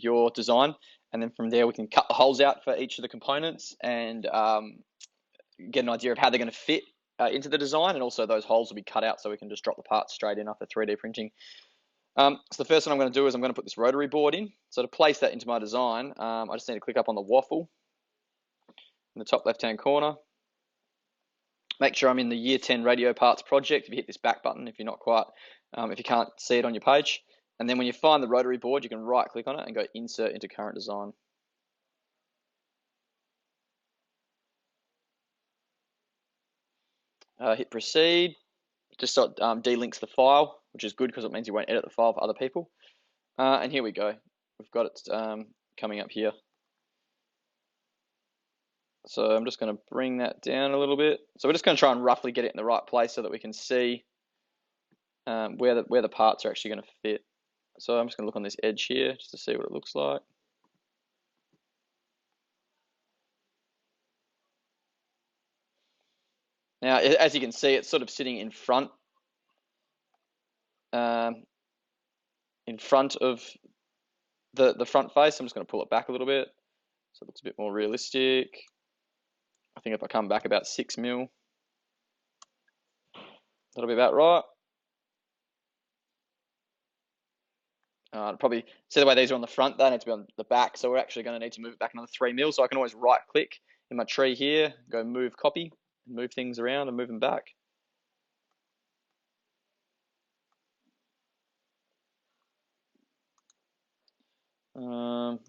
your design. And then from there, we can cut the holes out for each of the components and get an idea of how they're going to fit into the design. And also those holes will be cut out so we can just drop the parts straight in after 3D printing. So the first thing I'm going to do is I'm going to put this rotary board in. So to place that into my design, I just need to click up on the waffle in the top left-hand corner. Make sure I'm in the Year 10 Radio Parts project. If you hit this back button, if you're not quite, if you can't see it on your page. And then when you find the rotary board, you can right-click on it and go Insert into Current Design. Hit Proceed. Just so it delinks the file, which is good because it means you won't edit the file for other people. And here we go. We've got it coming up here. So I'm just going to bring that down a little bit. So we're just going to try and roughly get it in the right place so that we can see where the parts are actually going to fit. So I'm just going to look on this edge here just to see what it looks like. Now, as you can see, it's sort of sitting in front of the front face. I'm just going to pull it back a little bit so it looks a bit more realistic. I think if I come back about 6 mil, that'll be about right. Probably see the way these are on the front, they need to be on the back, so we're actually going to need to move it back another 3 mil. So I can always right click in my tree here, go move copy, and move things around and move them back. So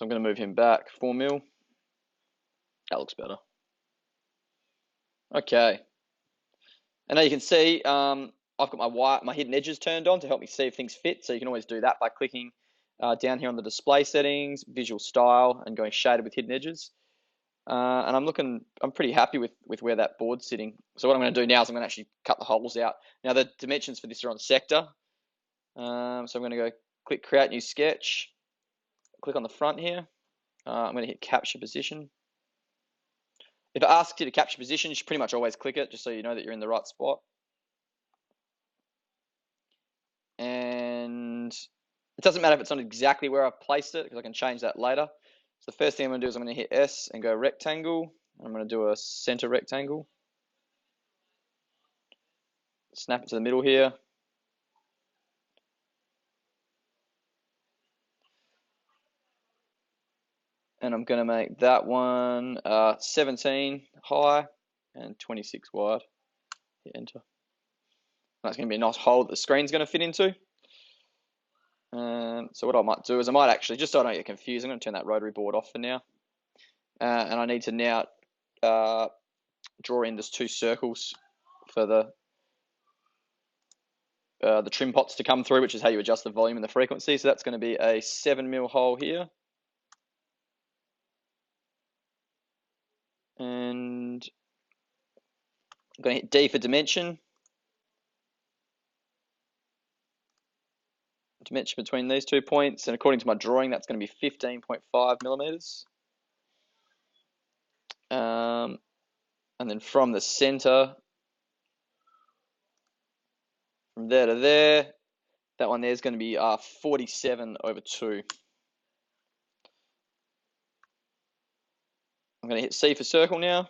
I'm going to move him back 4 mil. That looks better. Okay. And now you can see I've got my hidden edges turned on to help me see if things fit. So you can always do that by clicking down here on the display settings, visual style, and going shaded with hidden edges. And I'm pretty happy with where that board's sitting. So what I'm going to do now is I'm going to actually cut the holes out. Now the dimensions for this are on sector. So I'm going to go click create new sketch, click on the front here. I'm going to hit capture position. If it asks you to capture position, you should pretty much always click it just so you know that you're in the right spot. And it doesn't matter if it's not exactly where I've placed it because I can change that later. So the first thing I'm going to do is I'm going to hit S and go rectangle. I'm going to do a center rectangle. Snap it to the middle here. And I'm going to make that one 17 high and 26 wide. Hit enter. That's going to be a nice hole that the screen's going to fit into. So what I might do is I might actually, just so I don't get confused, I'm going to turn that rotary board off for now. And I need to now draw in these 2 circles for the trim pots to come through, which is how you adjust the volume and the frequency. So that's going to be a 7 mil hole here. And I'm going to hit D for dimension. Dimension between these 2 points, and according to my drawing, that's going to be 15.5 millimeters. And then from the center, from there to there, that one there is going to be 47/2. I'm going to hit C for circle now.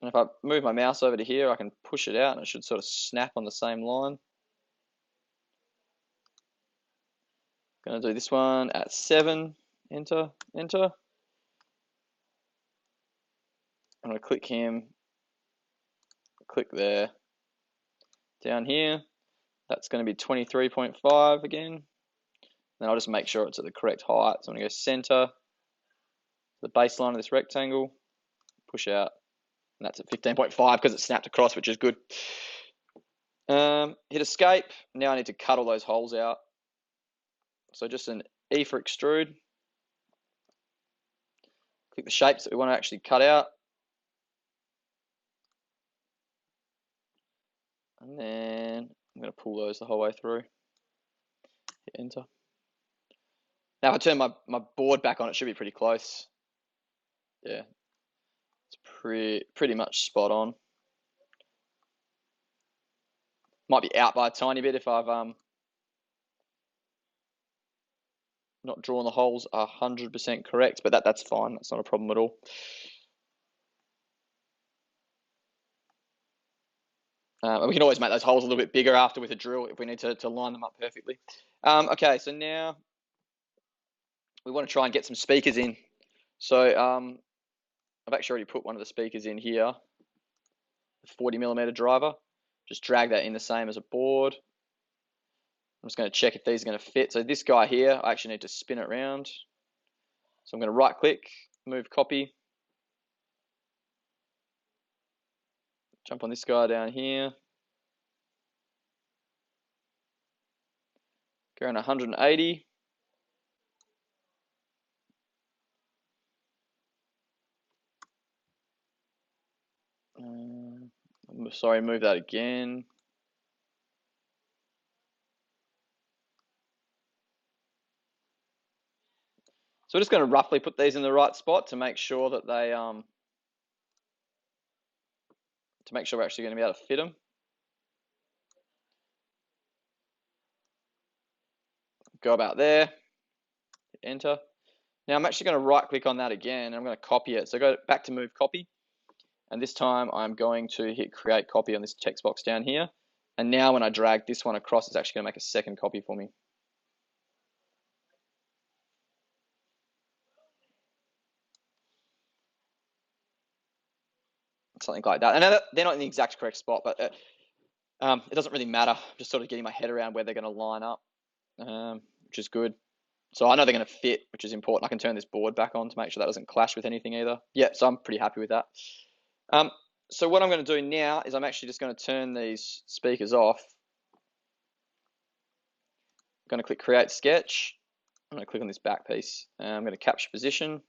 And if I move my mouse over to here, I can push it out and it should sort of snap on the same line. Going to do this one at 7, enter, enter. I'm going to click him, click there, down here. That's going to be 23.5 again. Then I'll just make sure it's at the correct height. So I'm going to go center, the baseline of this rectangle, push out, and that's at 15.5 because it snapped across, which is good. Hit escape. Now I need to cut all those holes out. So just an E for extrude. Click the shapes that we want to actually cut out. And then I'm going to pull those the whole way through. Hit enter. Now if I turn my board back on, it should be pretty close. Yeah, it's pretty much spot on. Might be out by a tiny bit if I've not drawing the holes 100% correct, but that's fine. That's not a problem at all. And we can always make those holes a little bit bigger after with a drill if we need to line them up perfectly. Okay, so now we want to try and get some speakers in. So I've actually already put one of the speakers in here, a 40mm driver. Just drag that in the same as a board. I'm just going to check if these are going to fit. So this guy here, I actually need to spin it around. So I'm going to right click, move copy. Jump on this guy down here. Go around 180. I'm sorry, move that again. So we're just going to roughly put these in the right spot to make sure that they we're actually going to be able to fit them. Go about there, hit enter. Now I'm actually going to right click on that again and I'm going to copy it. So go back to move copy. And this time I'm going to hit create copy on this text box down here. And now when I drag this one across, it's actually going to make a second copy for me. Something like that. And they're not in the exact correct spot, but it doesn't really matter. I'm just sort of getting my head around where they're going to line up, which is good. So I know they're going to fit, which is important. I can turn this board back on to make sure that doesn't clash with anything either. Yeah, so I'm pretty happy with that. So what I'm going to do now is I'm actually just going to turn these speakers off. I'm going to click create sketch. I'm going to click on this back piece. I'm going to capture position.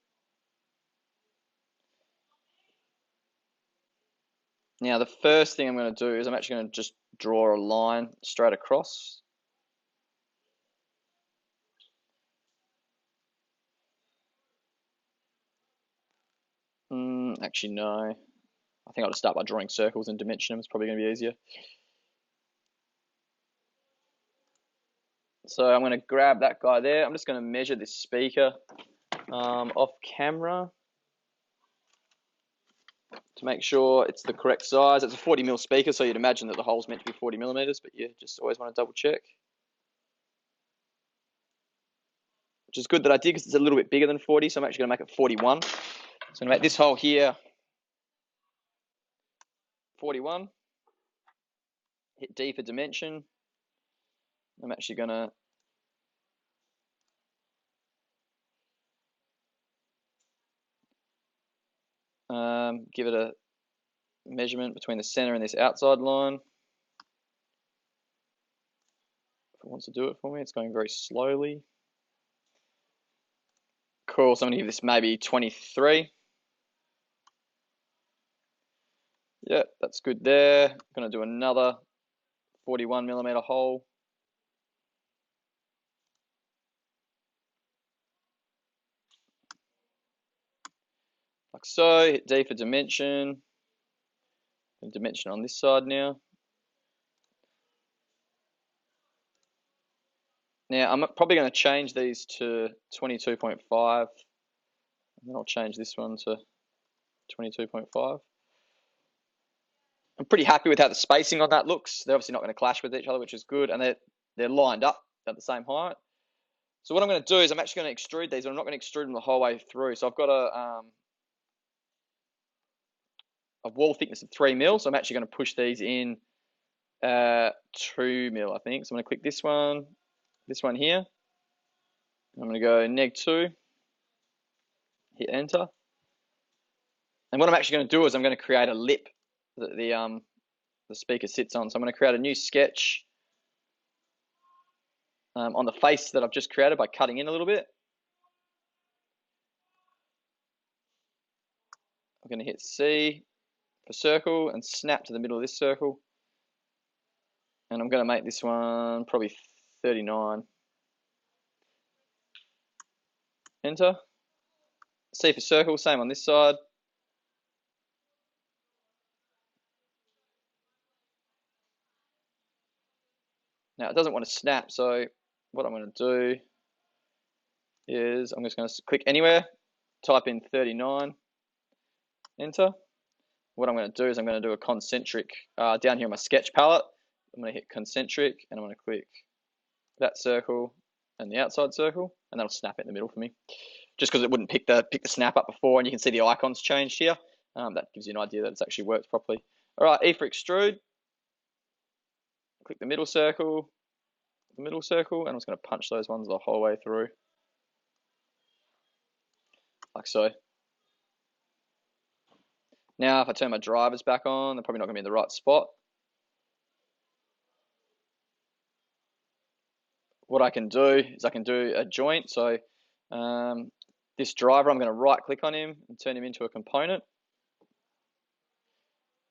Now the first thing I'm going to do is I'm actually going to just draw a line straight across. Actually, no. I think I'll just start by drawing circles and dimension them. It's probably going to be easier. So I'm going to grab that guy there. I'm just going to measure this speaker off camera to make sure it's the correct size. It's a 40mm speaker, so you'd imagine that the hole's meant to be 40mm, but you just always want to double check. Which is good that I did because it's a little bit bigger than 40, so I'm actually going to make it 41. So I'm going to make this hole here 41. Hit D for dimension. I'm actually going to give it a measurement between the center and this outside line. If it wants to do it for me, it's going very slowly. Cool, so I'm going to give this maybe 23. Yep, that's good there. I'm going to do another 41mm hole. Like so, hit D for dimension. And dimension on this side now. Now, I'm probably going to change these to 22.5. And then I'll change this one to 22.5. I'm pretty happy with how the spacing on that looks. They're obviously not going to clash with each other, which is good. And they're lined up at the same height. So what I'm going to do is I'm actually going to extrude these, but I'm not going to extrude them the whole way through. So I've got a wall thickness of 3mm. So I'm actually going to push these in 2mm, I think. So I'm going to click this one here. I'm going to go -2, hit enter. And what I'm actually going to do is I'm going to create a lip that the speaker sits on. So I'm going to create a new sketch on the face that I've just created by cutting in a little bit. I'm going to hit C for circle and snap to the middle of this circle. And I'm going to make this one probably 39. Enter. C for circle, same on this side. Now it doesn't want to snap, so what I'm going to do is I'm just going to click anywhere, type in 39, enter. What I'm going to do is I'm going to do a concentric down here on my sketch palette. I'm going to hit concentric and I'm going to click that circle and the outside circle, and that'll snap it in the middle for me. Just because it wouldn't pick the snap up before, and you can see the icons changed here. That gives you an idea that it's actually worked properly. All right, E for extrude. Click the middle circle, and I'm just going to punch those ones the whole way through, like so. Now, if I turn my drivers back on, they're probably not going to be in the right spot. What I can do is I can do a joint. So this driver, I'm going to right click on him and turn him into a component.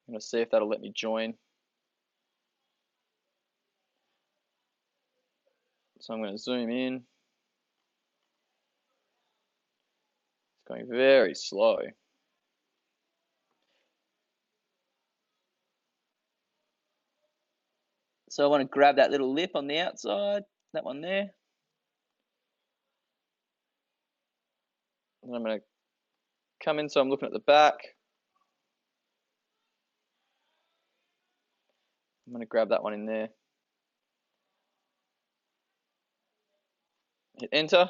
I'm going to see if that'll let me join. So I'm going to zoom in. It's going very slow. So I want to grab that little lip on the outside, that one there. And I'm going to come in, so I'm looking at the back. I'm going to grab that one in there. Hit enter,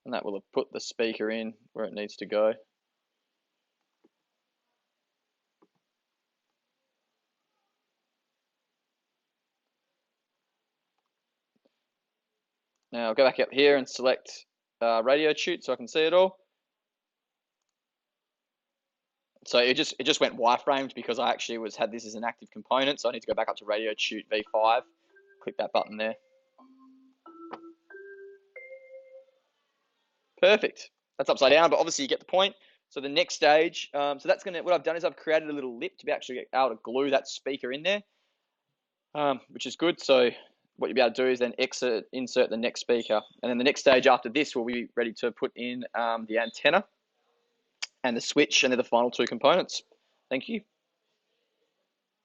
and that will have put the speaker in where it needs to go. Now I'll go back up here and select radio shoot so I can see it all. So it just went wireframed because I actually had this as an active component, so I need to go back up to radio shoot V5, click that button there. Perfect. That's upside down, but obviously you get the point. So the next stage, so that's what I've done is I've created a little lip to be actually able to glue that speaker in there, which is good. So what you'll be able to do is then insert the next speaker. And then the next stage after this, we'll be ready to put in the antenna and the switch, and they're the final two components. Thank you.